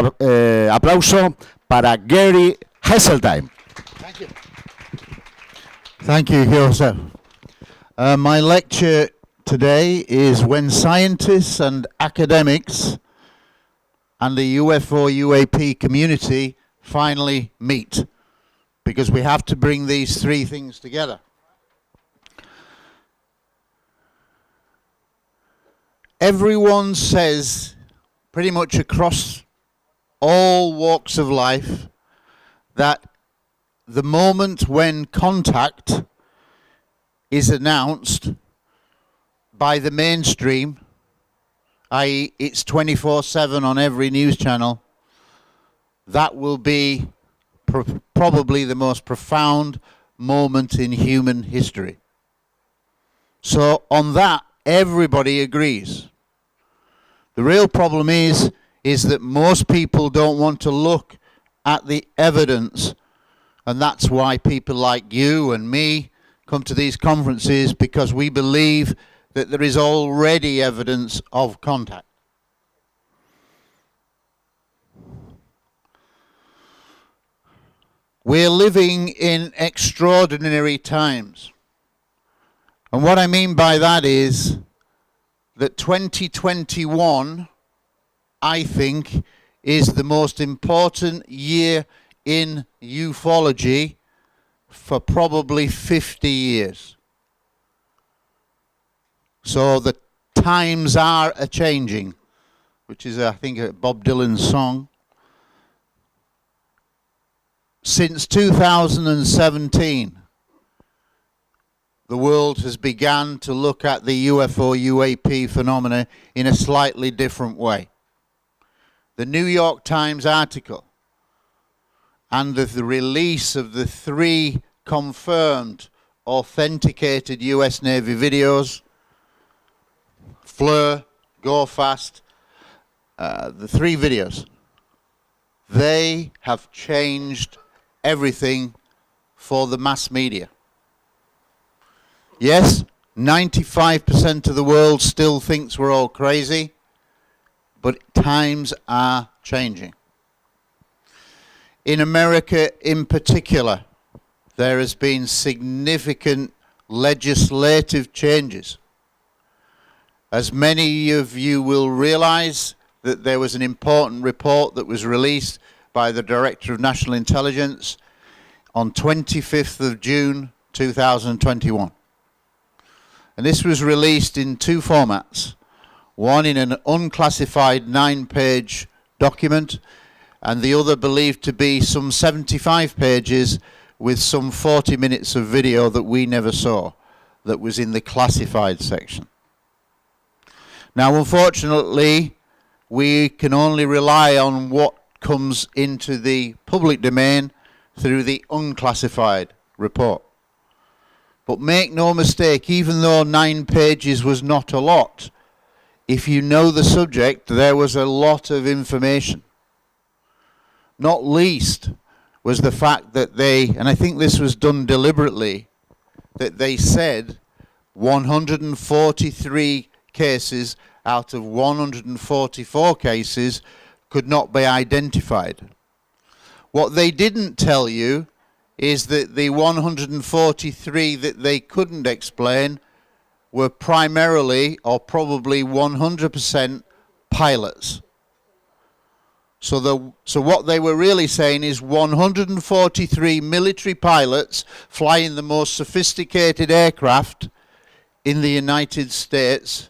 aplauso para Gary Hesseltine. Thank you. Thank you, Joseph. My lecture today is when scientists and academics and the UFO UAP community finally meet, because we have to bring these three things together. Everyone says, pretty much across all walks of life, that the moment when contact is announced by the mainstream, i.e. it's 24/7 on every news channel, that will be probably the most profound moment in human history. So on that, everybody agrees. The real problem is that most people don't want to look at the evidence, and that's why people like you and me come to these conferences, because we believe that there is already evidence of contact. We're living in extraordinary times. And what I mean by that is that 2021, I think, is the most important year in ufology for probably 50 years. So the times are a-changing, which is, I think, a Bob Dylan song. Since 2017, the world has begun to look at the UFO UAP phenomena in a slightly different way. The New York Times article and the release of the 3 confirmed, authenticated US Navy videos, Fleur, Go Fast, the 3 videos, they have changed everything for the mass media. Yes, 95% of the world still thinks we're all crazy, but times are changing. In America in particular, there has been significant legislative changes. As many of you will realize, that there was an important report that was released by the Director of National Intelligence on 25th of June 2021. And this was released in 2 formats. One in an unclassified 9-page document, and the other believed to be some 75 pages with some 40 minutes of video that we never saw, that was in the classified section. Now, unfortunately, we can only rely on what comes into the public domain through the unclassified report. But make no mistake, even though 9 pages was not a lot, if you know the subject, there was a lot of information. Not least was the fact that they, and I think this was done deliberately, that they said 143 cases out of 144 cases could not be identified. What they didn't tell you is that the 143 that they couldn't explain were primarily, or probably 100%, pilots. So what they were really saying is 143 military pilots flying the most sophisticated aircraft in the United States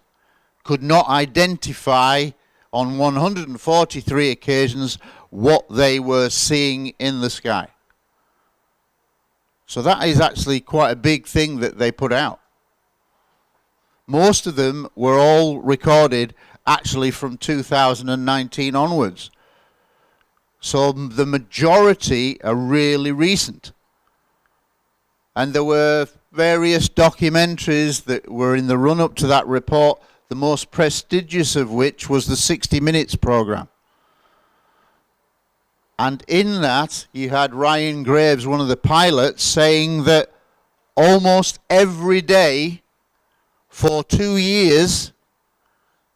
could not identify on 143 occasions what they were seeing in the sky. So that is actually quite a big thing that they put out. Most of them were all recorded actually from 2019 onwards. So the majority are really recent. And there were various documentaries that were in the run-up to that report, the most prestigious of which was the 60 Minutes program. And in that, you had Ryan Graves, one of the pilots, saying that almost every day for 2 years,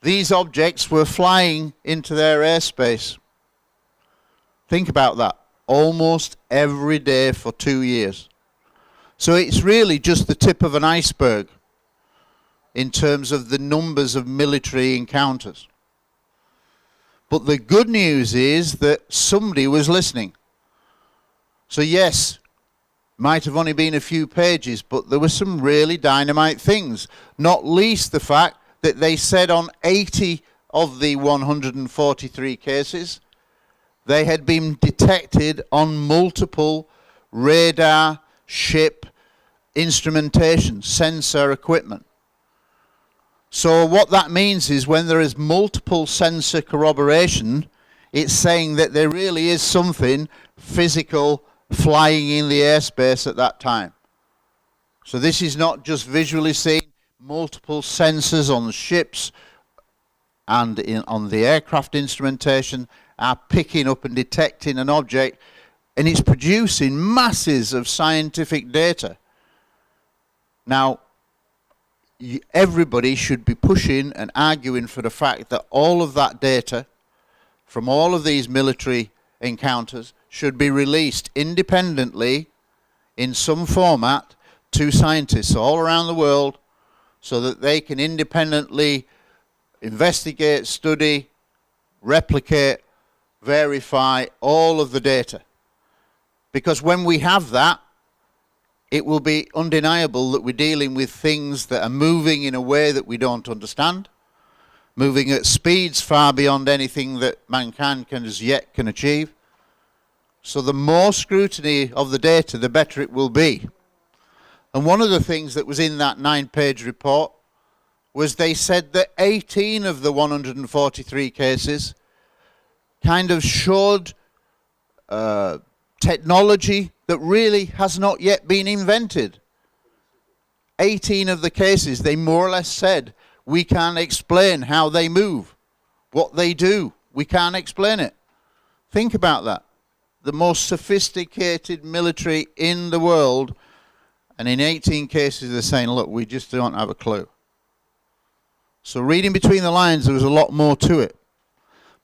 these objects were flying into their airspace. Think about that. Almost every day for 2 years. So it's really just the tip of an iceberg in terms of the numbers of military encounters. But the good news is that somebody was listening. So yes, might have only been a few pages, but there were some really dynamite things. Not least the fact that they said on 80 of the 143 cases, they had been detected on multiple radar, ship, instrumentation, sensor equipment. So what that means is when there is multiple sensor corroboration, it's saying that there really is something physical flying in the airspace at that time. So this is not just visually seen. Multiple sensors on the ships and on the aircraft instrumentation are picking up and detecting an object, and it's producing masses of scientific data. Now, everybody should be pushing and arguing for the fact that all of that data from all of these military encounters should be released independently in some format to scientists all around the world so that they can independently investigate, study, replicate, verify all of the data. Because when we have that, it will be undeniable that we're dealing with things that are moving in a way that we don't understand, moving at speeds far beyond anything that mankind can as yet can achieve. So the more scrutiny of the data, the better it will be. And one of the things that was in that 9-page report was they said that 18 of the 143 cases kind of showed technology that really has not yet been invented. 18 of the cases, they more or less said, we can't explain how they move, what they do. We can't explain it. Think about that. The most sophisticated military in the world, and in 18 cases they're saying, look, we just don't have a clue. So reading between the lines, there was a lot more to it.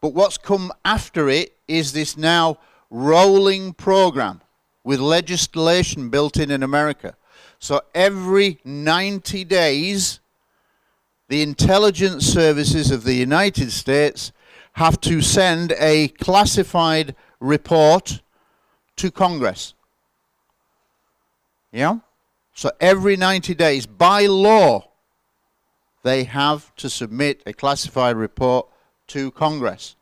But what's come after it is this now rolling program with legislation built in America. So every 90 days, the intelligence services of the United States have to send a classified report to Congress. Yeah? So every 90 days, by law, they have to submit a classified report to Congress.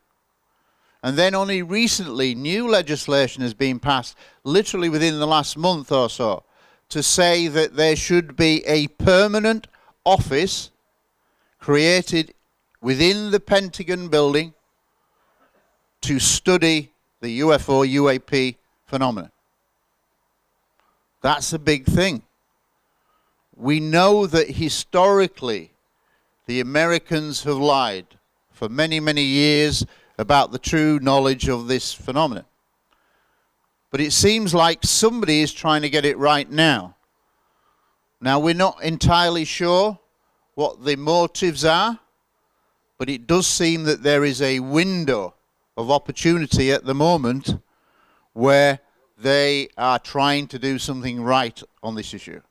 And then only recently, new legislation has been passed, literally within the last month or so, to say that there should be a permanent office created within the Pentagon building to study the UFO, UAP phenomena. That's a big thing. We know that historically the Americans have lied for many, many years about the true knowledge of this phenomenon. But it seems like somebody is trying to get it right now. Now, we're not entirely sure what the motives are, but it does seem that there is a window of opportunity at the moment where they are trying to do something right on this issue.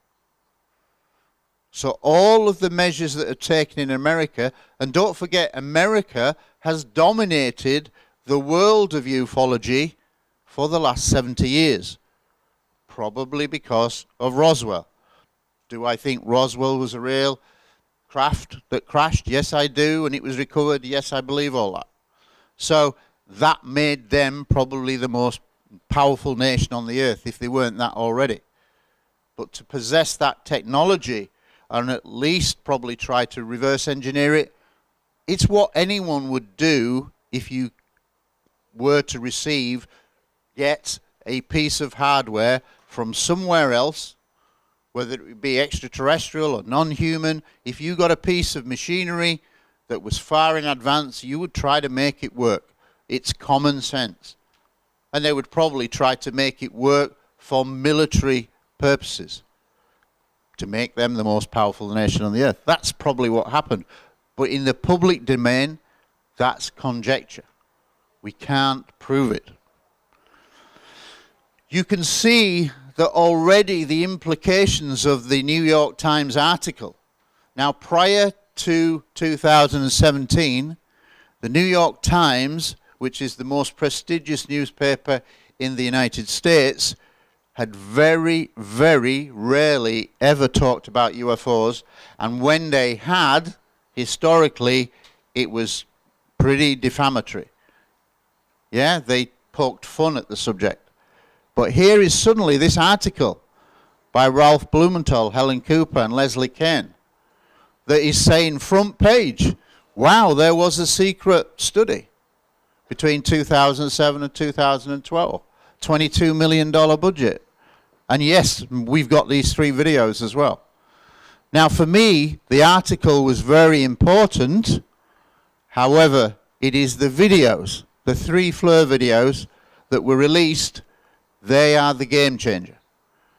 So all of the measures that are taken in America, and don't forget, America has dominated the world of ufology for the last 70 years, probably because of Roswell. Do I think Roswell was a real craft that crashed? Yes, I do. And it was recovered? Yes, I believe all that. So that made them probably the most powerful nation on the earth, if they weren't that already. But to possess that technology and at least probably try to reverse engineer it, it's what anyone would do if you were to get a piece of hardware from somewhere else, whether it would be extraterrestrial or non-human. If you got a piece of machinery that was far in advance, you would try to make it work. It's common sense. And they would probably try to make it work for military purposes, to make them the most powerful nation on the earth. That's probably what happened. But in the public domain, that's conjecture. We can't prove it. you can see that already the implications of the New York Times article. Now, prior to 2017, the New York Times, which is the most prestigious newspaper in the United States, had very, very rarely ever talked about UFOs, and when they had, historically, it was pretty defamatory. Yeah, they poked fun at the subject. But here is suddenly this article by Ralph Blumenthal, Helen Cooper, and Leslie Kane that is saying front page, wow, there was a secret study between 2007 and 2012, $22 million budget. And yes, we've got these 3 videos as well. Now, for me, the article was very important. However, it is the videos, the 3 FLIR videos that were released, they are the game changer.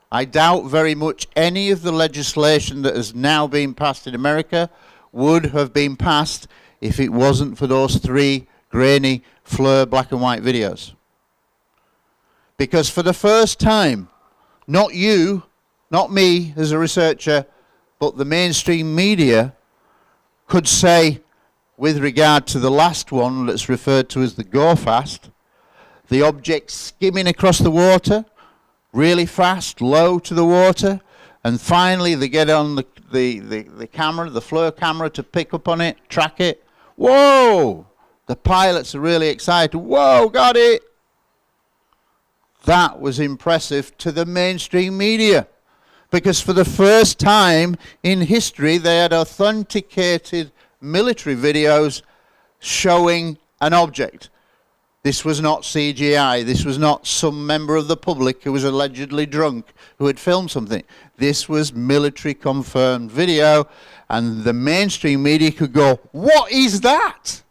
I doubt very much any of the legislation that has now been passed in America would have been passed if it wasn't for those 3 grainy FLIR black and white videos. Because for the first time, not you, not me as a researcher, but the mainstream media could say, with regard to the last one that's referred to as the go fast, the object skimming across the water, really fast, low to the water, and finally they get on the camera, the FLIR camera, to pick up on it, track it. Whoa! The pilots are really excited. Whoa, got it! That was impressive to the mainstream media, because for the first time in history they had authenticated military videos showing an object. This was not CGI. This was not some member of the public who was allegedly drunk who had filmed something. This was military confirmed video, and the mainstream media could go, what is that?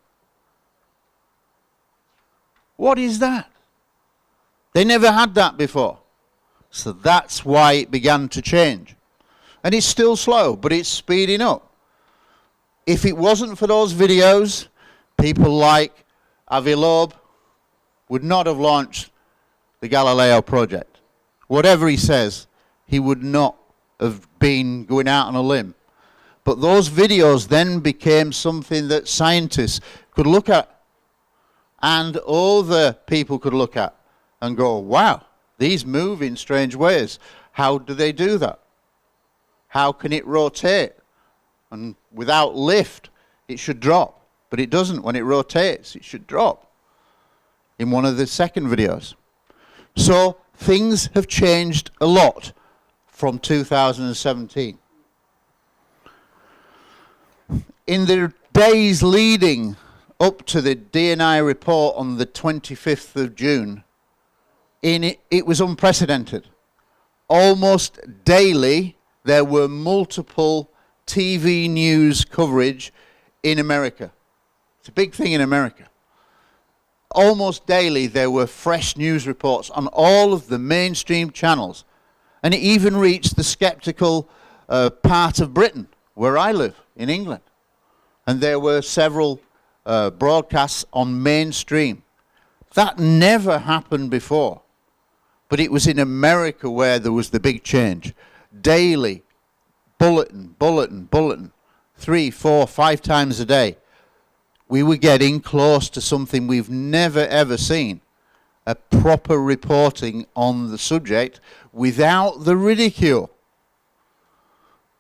What is that? They never had that before. So that's why it began to change. And it's still slow, but it's speeding up. If it wasn't for those videos, people like Avi Loeb would not have launched the Galileo project. Whatever he says, he would not have been going out on a limb. But those videos then became something that scientists could look at, and other people could look at and go, wow, these move in strange ways. How do they do that? How can it rotate? And without lift, it should drop. But it doesn't. When it rotates, it should drop. In one of the second videos. So things have changed a lot from 2017. In the days leading up to the DNI report on the 25th of June, it was unprecedented. Almost daily there were multiple TV news coverage in America. It's a big thing in America. Almost daily there were fresh news reports on all of the mainstream channels, and it even reached the skeptical part of Britain where I live, in England, and there were several broadcasts on mainstream. That never happened before, but it was in America where there was the big change. Daily, bulletin, 3, 4, 5 times a day. We were getting close to something we've never ever seen, a proper reporting on the subject without the ridicule.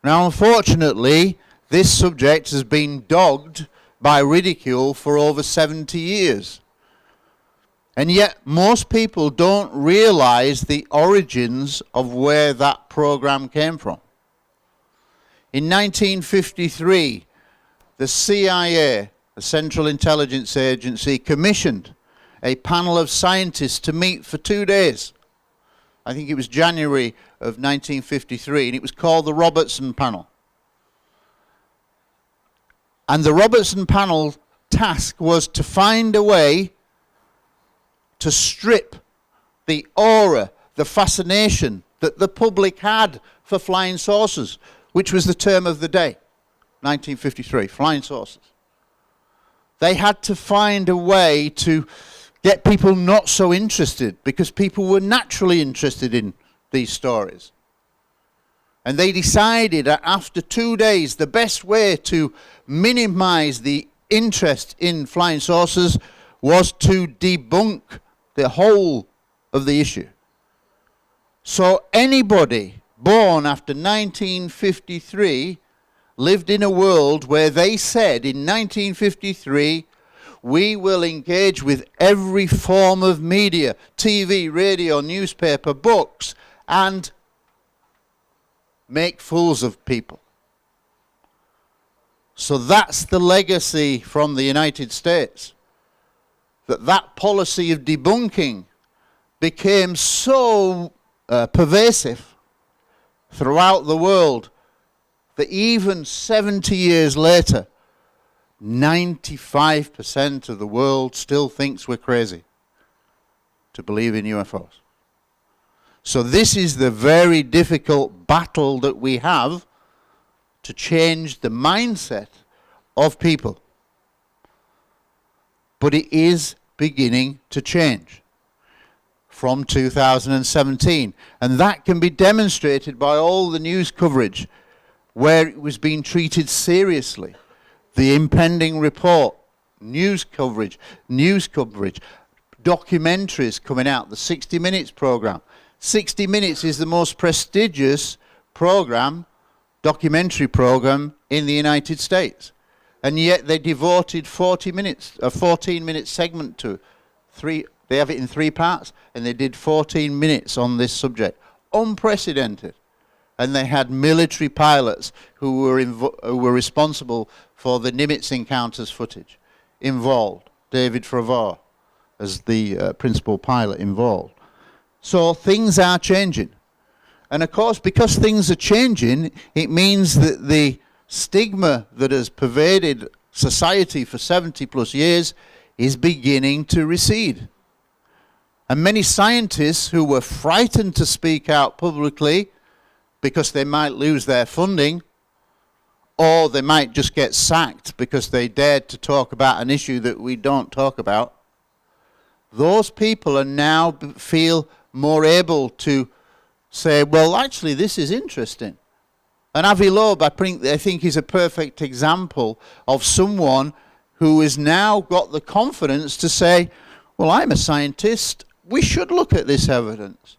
Now, unfortunately, this subject has been dogged by ridicule for over 70 years. And yet, most people don't realize the origins of where that program came from. In 1953, the CIA, the Central Intelligence Agency, commissioned a panel of scientists to meet for 2 days. I think it was January of 1953, and it was called the Robertson Panel. And the Robertson Panel task was to find a way to strip the aura, the fascination that the public had for flying saucers, which was the term of the day, 1953, flying saucers. They had to find a way to get people not so interested, because people were naturally interested in these stories. And they decided that after 2 days, the best way to minimize the interest in flying saucers was to debunk the whole of the issue. So anybody born after 1953 lived in a world where they said in 1953, we will engage with every form of media, TV, radio, newspaper, books, and make fools of people. So that's the legacy from the United States. That policy of debunking became so pervasive throughout the world that even 70 years later, 95% of the world still thinks we're crazy to believe in UFOs. So this is the very difficult battle that we have to change the mindset of people. But it is beginning to change from 2017. And that can be demonstrated by all the news coverage where it was being treated seriously. The impending report, news coverage, documentaries coming out, the 60 Minutes program. 60 Minutes is the most prestigious program, documentary program in the United States. And yet they devoted 40 minutes, a 14-minute segment to they have it in 3 parts, and they did 14 minutes on this subject. Unprecedented. And they had military pilots who were responsible for the Nimitz encounters footage involved. David Fravor as the principal pilot involved. So things are changing. And of course, because things are changing, it means that the stigma that has pervaded society for 70 plus years is beginning to recede. And many scientists who were frightened to speak out publicly because they might lose their funding, or they might just get sacked because they dared to talk about an issue that we don't talk about, those people are now feel more able to say, well, actually, this is interesting. And Avi Loeb, I think, is a perfect example of someone who has now got the confidence to say, well, I'm a scientist, we should look at this evidence.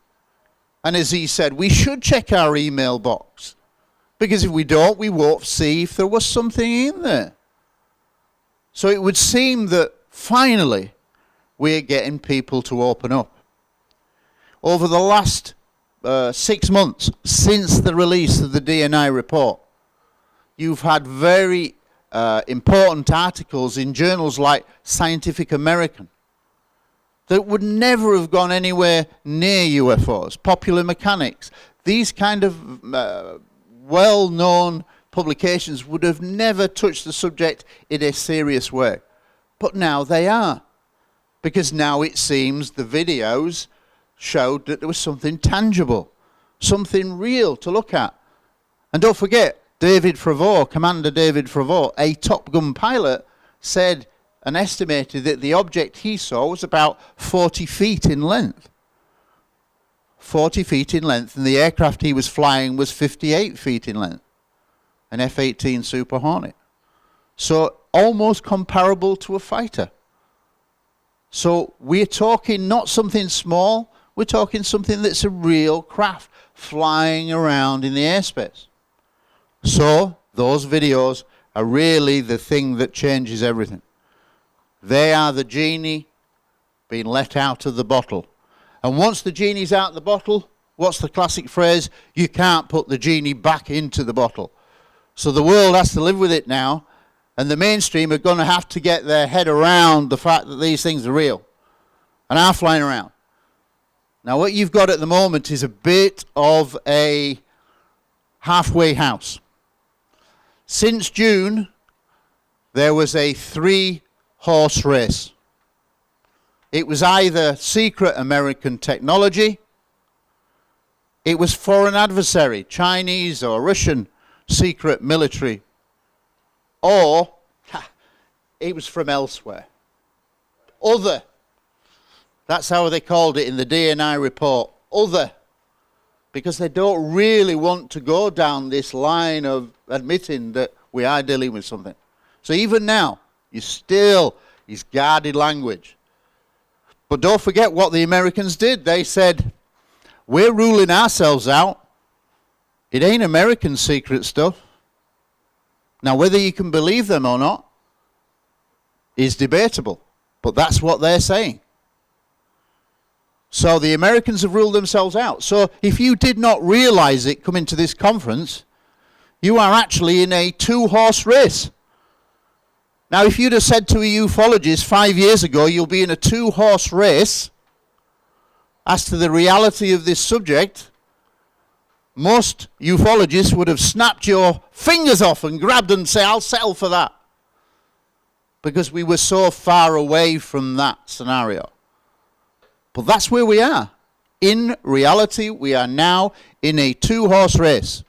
And as he said, we should check our email box. Because if we don't, we won't see if there was something in there. So it would seem that finally we're getting people to open up. Over the last 6 months, since the release of the DNI report, you've had very important articles in journals like Scientific American that would never have gone anywhere near UFOs. Popular Mechanics, these kind of well-known publications would have never touched the subject in a serious way. But now they are. Because now it seems the videos showed that there was something tangible, something real to look at. And don't forget, David Fravor, Commander David Fravor, a Top Gun pilot, said and estimated that the object he saw was about 40 feet in length. 40 feet in length, and the aircraft he was flying was 58 feet in length. An F-18 Super Hornet. So almost comparable to a fighter. So we're talking not something small, we're talking something that's a real craft flying around in the airspace. So those videos are really the thing that changes everything. They are the genie being let out of the bottle. And once the genie's out of the bottle, what's the classic phrase? You can't put the genie back into the bottle. So the world has to live with it now, and the mainstream are going to have to get their head around the fact that these things are real and are flying around. Now what you've got at the moment is a bit of a halfway house. Since June, there was a 3-horse race. It was either secret American technology, it was foreign adversary, Chinese or Russian secret military, or it was from elsewhere. Other. That's how they called it in the DNI report, other. Because they don't really want to go down this line of admitting that we are dealing with something. So even now, you still use guarded language. But don't forget what the Americans did. They said, we're ruling ourselves out. It ain't American secret stuff. Now, whether you can believe them or not is debatable. But that's what they're saying. So the Americans have ruled themselves out. So if you did not realize it coming to this conference, you are actually in a two-horse race. Now, if you'd have said to a ufologist 5 years ago, you'll be in a two-horse race as to the reality of this subject, most ufologists would have snapped your fingers off and grabbed and say, I'll settle for that. Because we were so far away from that scenario. But that's where we are. In reality, we are now in a two-horse race.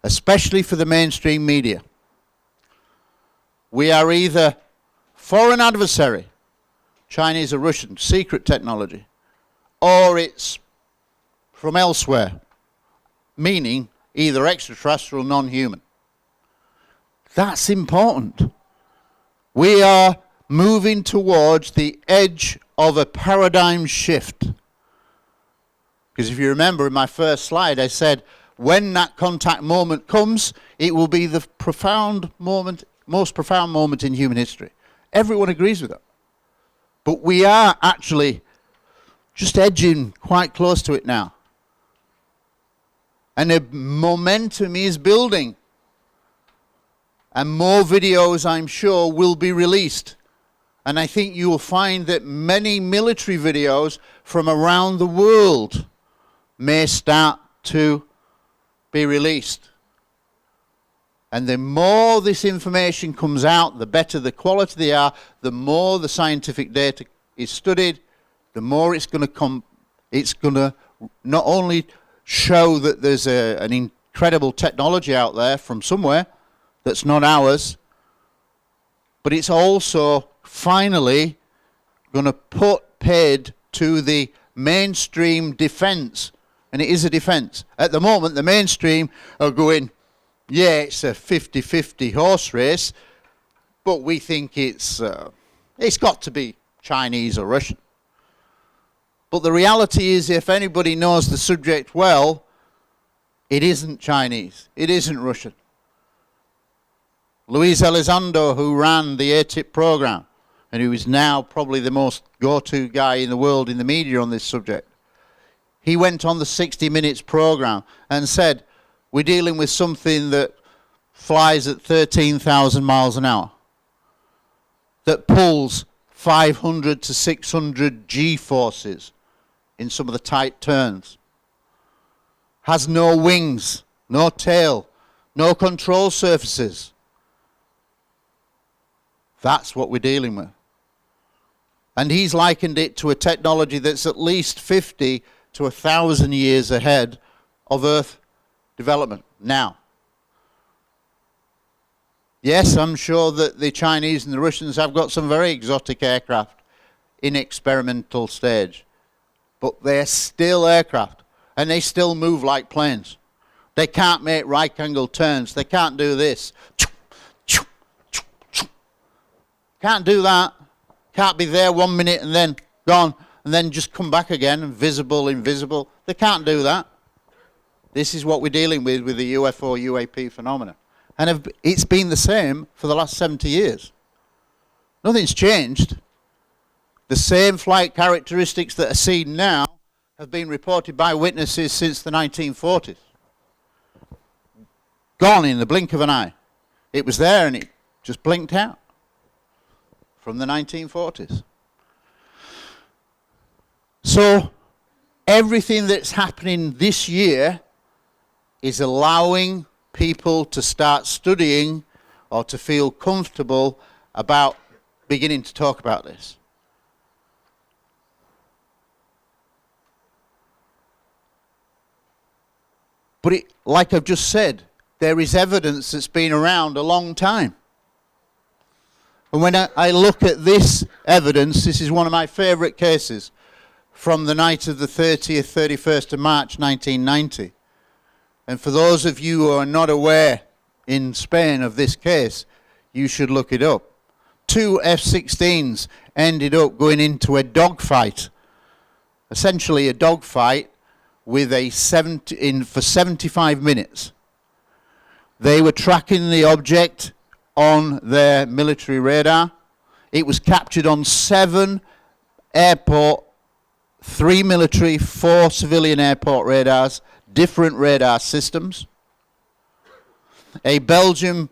Especially for the mainstream media. We are either for an adversary, Chinese or Russian, secret technology, or it's from elsewhere, meaning either extraterrestrial, non-human. That's important. We are moving towards the edge of a paradigm shift. Because if you remember in my first slide, I said, when that contact moment comes, it will be the profound moment, most profound moment in human history. Everyone agrees with that. But we are actually just edging quite close to it now. And the momentum is building. And more videos, I'm sure, will be released. And I think you will find that many military videos from around the world may start to be released. And the more this information comes out, the better the quality they are, the more the scientific data is studied, the more it's going to come. It's going to not only show that there's an incredible technology out there from somewhere that's not ours, but it's also finally going to put paid to the mainstream defense. And it is a defense. At the moment, the mainstream are going, yeah, it's a 50-50 horse race, but we think it's got to be Chinese or Russian. But the reality is, if anybody knows the subject well, it isn't Chinese. It isn't Russian. Luis Elizondo, who ran the ATIP program, and who is now probably the most go-to guy in the world in the media on this subject, he went on the 60 Minutes program and said, we're dealing with something that flies at 13,000 miles an hour, that pulls 500 to 600 G-forces in some of the tight turns, has no wings, no tail, no control surfaces. That's what we're dealing with. And he's likened it to a technology that's at least 50 to 1,000 years ahead of Earth development now. Yes, I'm sure that the Chinese and the Russians have got some very exotic aircraft in experimental stage. But they're still aircraft, and they still move like planes. They can't make right-angle turns. They can't do this. Can't do that. Can't be there 1 minute and then gone, and then just come back again, visible, invisible. They can't do that. This is what we're dealing with the UFO, UAP phenomena. And it's been the same for the last 70 years. Nothing's changed. The same flight characteristics that are seen now have been reported by witnesses since the 1940s. Gone in the blink of an eye. It was there and it just blinked out from the 1940s. So everything that's happening this year is allowing people to start studying or to feel comfortable about beginning to talk about this. But like I've just said, there is evidence that's been around a long time. And when I look at this evidence, this is one of my favourite cases from the night of the 30th, 31st of March 1990. And for those of you who are not aware in Spain of this case, you should look it up. 2 F-16s ended up going into a dogfight, essentially a dogfight with for 75 minutes. They were tracking the object on their military radar. It was captured on 7 airport, 3 military, 4 civilian airport radars, different radar systems. A Belgian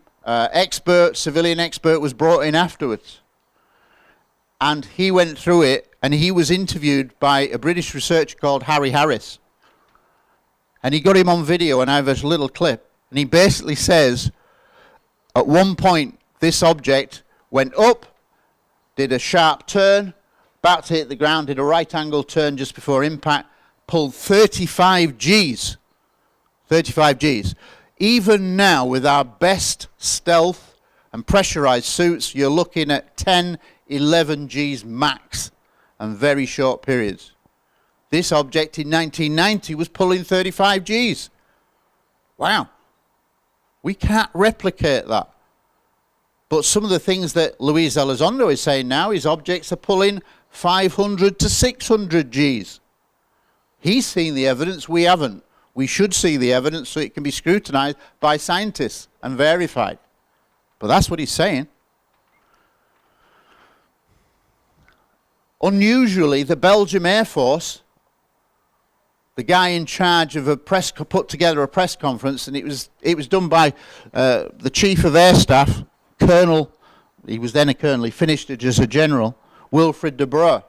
civilian expert was brought in afterwards. And he went through it, and he was interviewed by a British researcher called Harry Harris. And he got him on video, and I have a little clip. And he basically says, at one point, this object went up, did a sharp turn, about to hit the ground, did a right angle turn just before impact, pulled 35 Gs. 35 Gs. Even now, with our best stealth and pressurized suits, you're looking at 10, 11 Gs max, and very short periods. This object in 1990 was pulling 35 Gs. Wow. We can't replicate that. But some of the things that Luis Elizondo is saying now is objects are pulling 500 to 600 Gs. He's seen the evidence, we haven't. We should see the evidence so it can be scrutinized by scientists and verified. But that's what he's saying. Unusually, the Belgian Air Force, the guy in charge of put together a press conference, and it was done by the Chief of Air Staff, Colonel, he was then a colonel, he finished it as a general, Wilfred de Breu.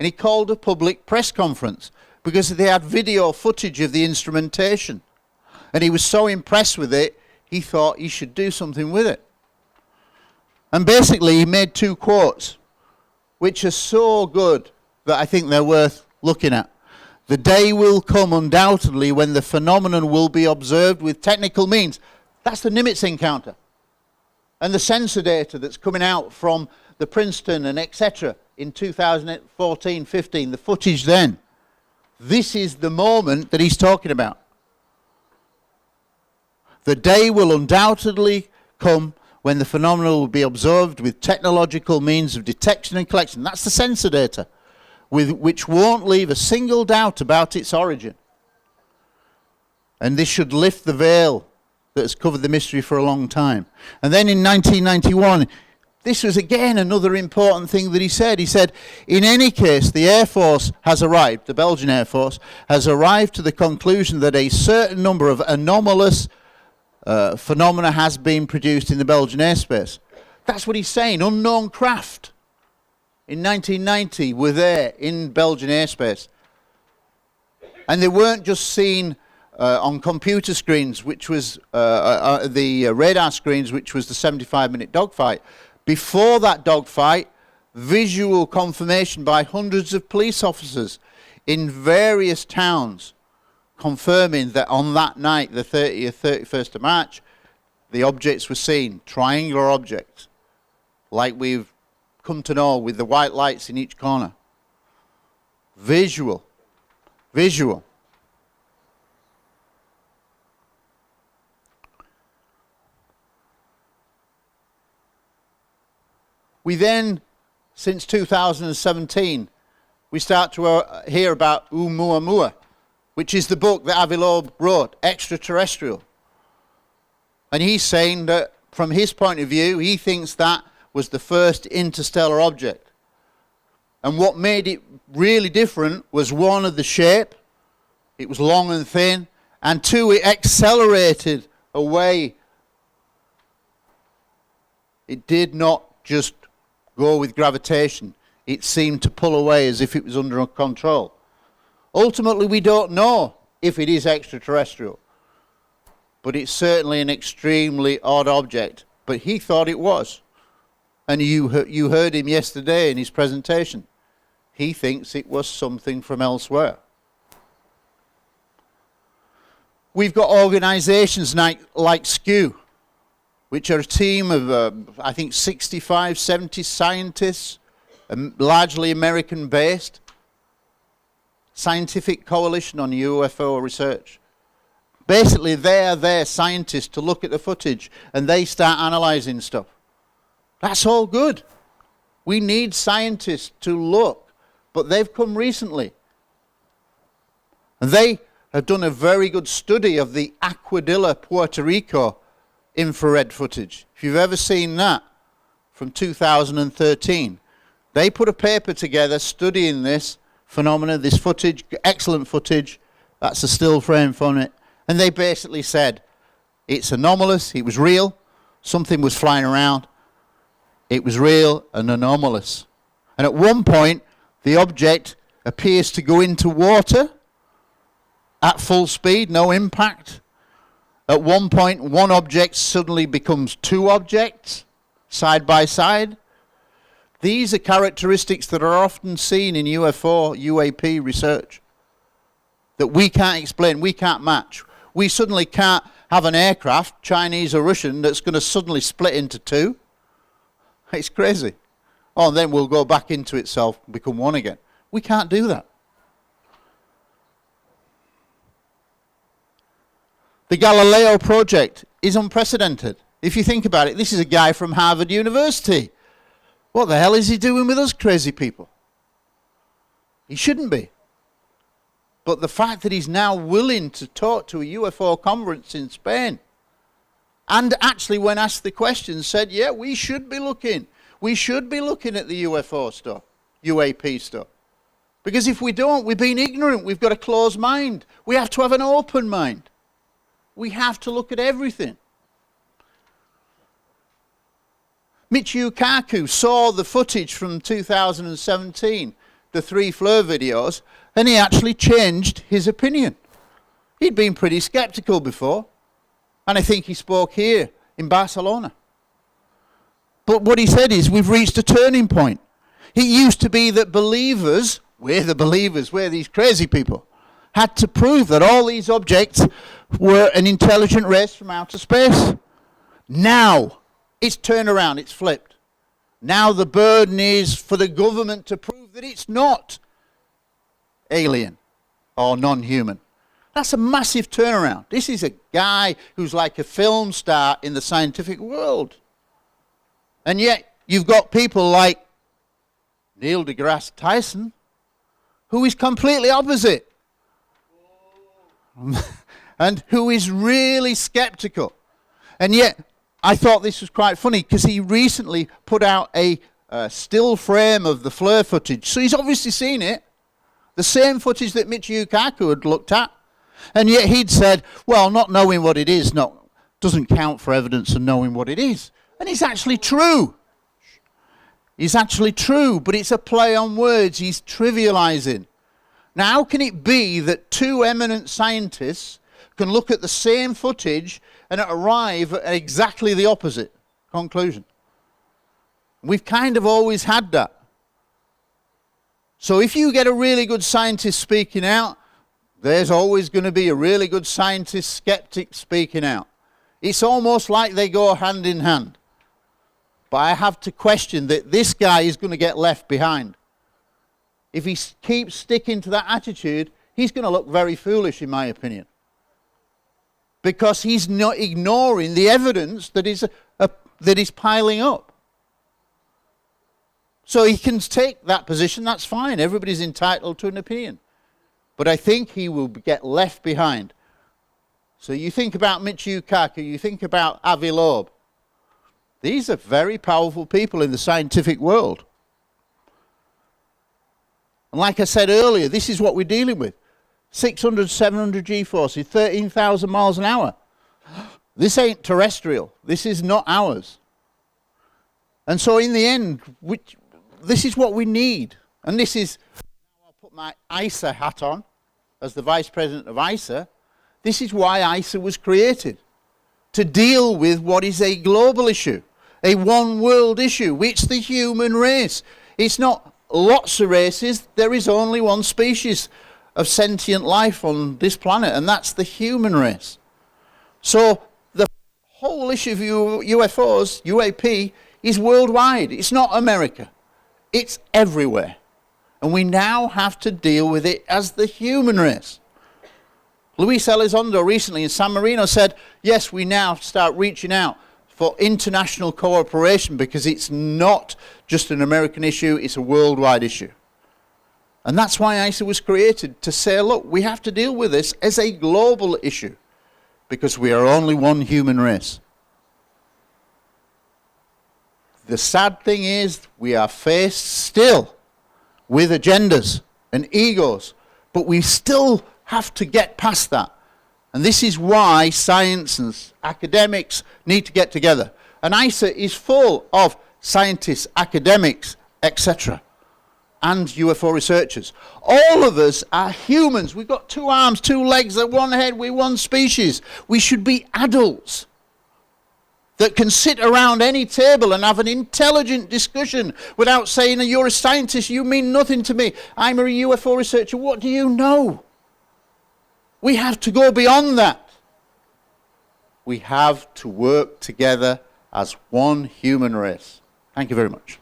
And he called a public press conference because they had video footage of the instrumentation. And he was so impressed with it, he thought he should do something with it. And basically he made 2 quotes, which are so good that I think they're worth looking at. The day will come undoubtedly when the phenomenon will be observed with technical means. That's the Nimitz encounter. And the sensor data that's coming out from the Princeton and etc. in 2014-15, the footage then. This is the moment that he's talking about. The day will undoubtedly come when the phenomenon will be observed with technological means of detection and collection. That's the sensor data, which won't leave a single doubt about its origin. And this should lift the veil that has covered the mystery for a long time. And then in 1991, this was again another important thing that he said. He said, in any case, the Air Force has arrived, the Belgian Air Force, has arrived to the conclusion that a certain number of anomalous phenomena has been produced in the Belgian airspace. That's what he's saying. Unknown craft in 1990 were there in Belgian airspace. And they weren't just seen on computer screens, which was the radar screens, which was the 75-minute dogfight. Before that dogfight, visual confirmation by hundreds of police officers in various towns confirming that on that night, the 30th, 31st of March, the objects were seen, triangular objects, like we've come to know with the white lights in each corner. Visual. Visual. We then, since 2017, we start to hear about Oumuamua, which is the book that Avi Loeb wrote, Extraterrestrial. And he's saying that, from his point of view, he thinks that was the first interstellar object. And what made it really different was, one, of the shape. It was long and thin. And 2, it accelerated away. It did not just go with gravitation. It seemed to pull away as if it was under control. Ultimately, we don't know if it is extraterrestrial, but it's certainly an extremely odd object. But he thought it was. And you heard him yesterday in his presentation. He thinks it was something from elsewhere. We've got organizations like SKU, which are a team of, I think, 65, 70 scientists, largely American-based, scientific coalition on UFO research. Basically, they are their scientists to look at the footage, and they start analysing stuff. That's all good. We need scientists to look, but they've come recently. And they have done a very good study of the Aguadilla, Puerto Rico infrared footage. If you've ever seen that, from 2013, they put a paper together studying this phenomena, this footage, excellent footage. That's a still frame from it. And they basically said, it's anomalous, it was real, something was flying around, it was real and anomalous. And at one point, the object appears to go into water at full speed, no impact. At one point, one object suddenly becomes two objects, side by side. These are characteristics that are often seen in UFO, UAP research, that we can't explain, we can't match. We suddenly can't have an aircraft, Chinese or Russian, that's going to suddenly split into two. It's crazy. Oh, and then we'll go back into itself and become one again. We can't do that. The Galileo project is unprecedented. If you think about it, this is a guy from Harvard University. What the hell is he doing with us crazy people? He shouldn't be. But the fact that he's now willing to talk to a UFO conference in Spain, and actually when asked the question said, yeah, we should be looking. We should be looking at the UFO stuff, UAP stuff. Because if we don't, we've been ignorant. We've got a closed mind. We have to have an open mind. We have to look at everything. Michio Kaku saw the footage from 2017, the 3 FLIR videos, and he actually changed his opinion. He'd been pretty skeptical before, and I think he spoke here in Barcelona. But what he said is, we've reached a turning point. It used to be that believers, we're the believers, we're these crazy people, had to prove that all these objects were an intelligent race from outer space. Now, it's turned around, it's flipped. Now the burden is for the government to prove that it's not alien or non-human. That's a massive turnaround. This is a guy who's like a film star in the scientific world. And yet, you've got people like Neil deGrasse Tyson, who is completely opposite. And who is really skeptical. And yet, I thought this was quite funny, because he recently put out a still frame of the FLIR footage. So he's obviously seen it. The same footage that Michio Kaku had looked at. And yet he'd said, well, not knowing what it is doesn't count for evidence of knowing what it is. And it's actually true. It's actually true, but it's a play on words. He's trivializing. Now, how can it be that 2 eminent scientists can look at the same footage and arrive at exactly the opposite conclusion? We've kind of always had that. So if you get a really good scientist speaking out, there's always going to be a really good scientist skeptic speaking out. It's almost like they go hand in hand. But I have to question that this guy is going to get left behind. If he keeps sticking to that attitude, he's going to look very foolish, in my opinion. Because he's not ignoring the evidence that is piling up. So he can take that position, that's fine. Everybody's entitled to an opinion. But I think he will get left behind. So you think about Michio Kaku, you think about Avi Loeb. These are very powerful people in the scientific world. And like I said earlier, this is what we're dealing with. 600, 700 G-forces, 13,000 miles an hour. This ain't terrestrial. This is not ours. And so in the end, this is what we need. And this is, I'll put my ISA hat on as the Vice President of ISA. This is why ISA was created. To deal with what is a global issue. A one world issue. It's the human race. It's not lots of races. There is only one species of sentient life on this planet, and that's the human race. So the whole issue of UFOs, UAP, is worldwide. It's not America. It's everywhere. And we now have to deal with it as the human race. Luis Elizondo recently in San Marino said, yes, we now start reaching out for international cooperation because it's not just an American issue, it's a worldwide issue. And that's why ISA was created, to say, look, we have to deal with this as a global issue because we are only one human race. The sad thing is we are faced still with agendas and egos, but we still have to get past that. And this is why science and academics need to get together. And ISA is full of scientists, academics, etc., and UFO researchers. All of us are humans. We've got 2 arms, 2 legs, and 1 head. We're one species. We should be adults that can sit around any table and have an intelligent discussion without saying, you're a scientist, you mean nothing to me. I'm a UFO researcher, what do you know? We have to go beyond that. We have to work together as one human race. Thank you very much.